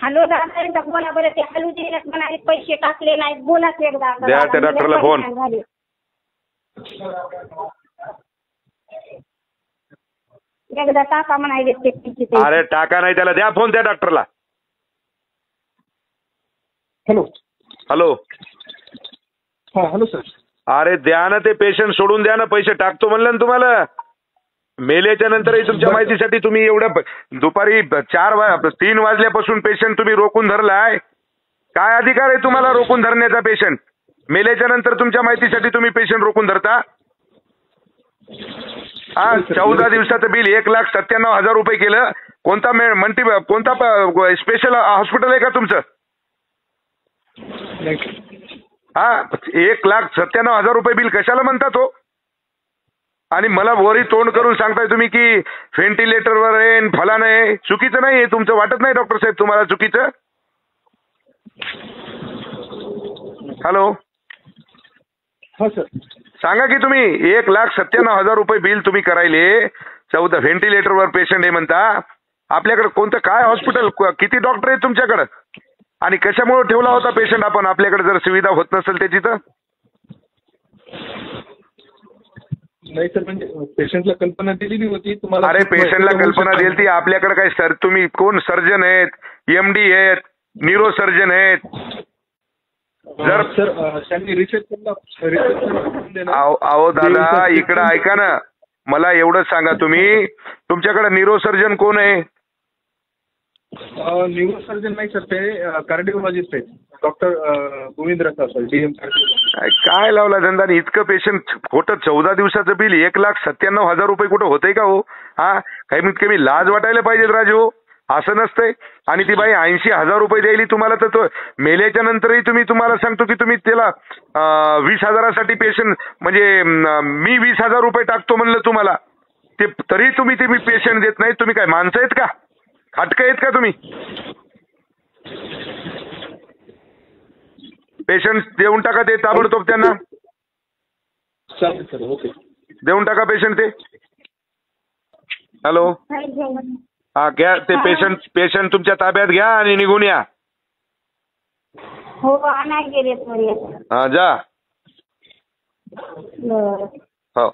Hello दादा एकदा बोला बरं. ते हॅलो दिलेत म्हणाले पैसे टाकले नाहीत. बोलाच एकदा. द्या त्या डॉक्टरला फोन. एकदा टाका म्हणाले ते. अरे टाका नाही त्याला, द्या फोन त्या डॉक्टरला. Hello hello. हां हॅलो सर. अरे द्या ना, ते पेशंट सोडून द्या ना, पैसे टाकतो म्हणलं ना तुम्हाला. मेल्याच्या नंतरही तुमच्या माहितीसाठी तुम्ही एवढं दुपारी 3 वाजल्यापासून पेशंट तुम्ही रोखून धरलाय. काय अधिकार आहे तुम्हाला रोखून धरण्याचा पेशंट? मेल्याच्या नंतर तुमच्या माहितीसाठी तुम्ही पेशंट रोखून धरता? हा 14 दिवसाचं बिल 1,97,000 रुपये केलं. कोणता कोणता स्पेशल हॉस्पिटल आहे का तुमचं? हा 1,97,000 रुपये बिल कशाला म्हणता तो? आणि मला वरी तोंड करून सांगताय तुम्ही की व्हेंटिलेटरवर आहे फलान आहे. चुकीचं नाही आहे तुमचं, वाटत नाही डॉक्टर साहेब तुम्हाला चुकीचं? हॅलो. हा सर. सांगा की तुम्ही 1,97,000 रुपये बिल तुम्ही करायले. 14 व्हेंटिलेटरवर पेशंट आहे म्हणता. आपल्याकडे कोणतं काय हॉस्पिटल, किती डॉक्टर आहेत तुमच्याकडे? आणि कशामुळे ठेवला होता पेशंट आपण आपल्याकडे जर सुविधा होत नसेल त्याची तर? नाही सर, म्हणजे पेशंटला कल्पना दिलेली होती तुम्हाला. अरे पेशंटला कल्पना दिली ती. आपल्याकडे काय सर तुम्ही कोण सर्जन आहेत, MD आहेत, न्यूरो सर्जन आहेत? जर सर त्यांनी रिसेप्शनला अहो दादा इकडं ऐका ना, मला एवढंच सांगा तुम्ही तुमच्याकडे न्यूरो सर्जन कोण आहे? न्यूरो सर्जन नाही सर, ते कार्डिओलॉजिस्ट आहेत. डॉक्टर गोविंद रसा सर, DM. काय लावला धंदा? इतकं पेशंट खोटं 14 दिवसाचं बिल 1,97,000 रुपये कुठं होतंय का हो? हा कमीत कमी लाज वाटायला पाहिजे राजू. असं नसतंय. आणि ती बाई 80,000 रुपये द्यायली तुम्हाला, तर तो मेल्याच्या नंतरही तुम्हाला सांगतो की तुम्ही त्याला 20,000साठी पेशंट म्हणजे मी 20,000 रुपये टाकतो म्हणलं तुम्हाला, ते तरी तुम्ही ते पेशंट देत नाही. तुम्ही काय माणसं आहेत का? खाटकं आहेत का तुम्ही? पेशंट देऊन टाका ते ताबडतोब त्यांना. चालेल सर. ओके. देऊन टाका पेशंट ते. हॅलो. हा घ्या ते पेशंट तुमच्या ताब्यात घ्या आणि निघून या. हो नाही गेले. हा जा. हो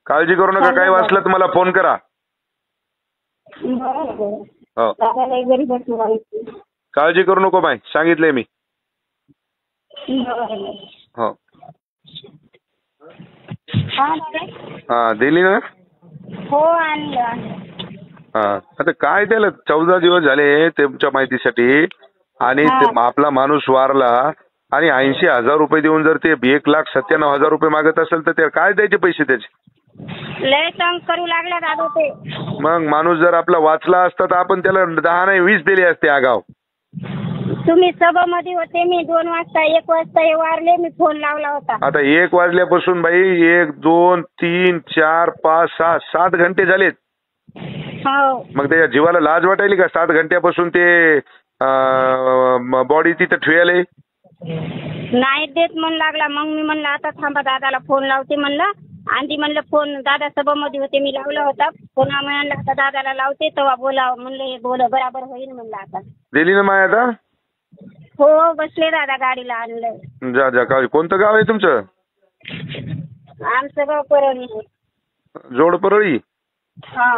काळजी करू नका. काही वाचलं तर मला फोन करा. हो काळजी करू नको बाई, सांगितलंय मी. हो हा दिली ना. हो आणलं. हा आता काय त्याला 14 दिवस झाले तुमच्या माहितीसाठी. आणि आपला माणूस वारला आणि 80,000 रुपये देऊन जर ते 1,97,000 रुपये मागत असेल तर ते काय द्यायचे पैसे त्याचे? लय तंग करू लागला दादा ते. मग माणूस जर आपला वाचला असता तर आपण त्याला 10 नाही 20 दिले असते आगाव. तुम्ही सभामध्ये होते. मी 2 वाजता 1 वाजता हे वारले. मी फोन लावला होता. आता 1 वाजल्यापासून बाई 1, 2, 3, 4, 5, 6, 7 घंटे झालेत. हो मग त्याच्या जीवाला लाज वाटायली का? 7 घंट्यापासून ते बॉडी तिथं ठेवले नाही देत म्हणू लागला. मग मी म्हणलं आता थांबा दादाला फोन लावते म्हणलं. आणि म्हणलं फोन दादा सभामध्ये होते. मी लावला होता. पुन्हा म्हणलं आता दादाला लावते तेव्हा बोलावं म्हणलं. हे बोल बराबर होईल म्हणलं. आता दिली ना माय आता. हो बसले दादा गाडीला आणलं. जा जा. कोणतं गाव आहे तुमचं? आमचं गाव परळी. जोड परळी. हा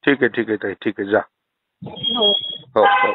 ठीक आहे ठीक आहे ठीक आहे जा. हो हो हो.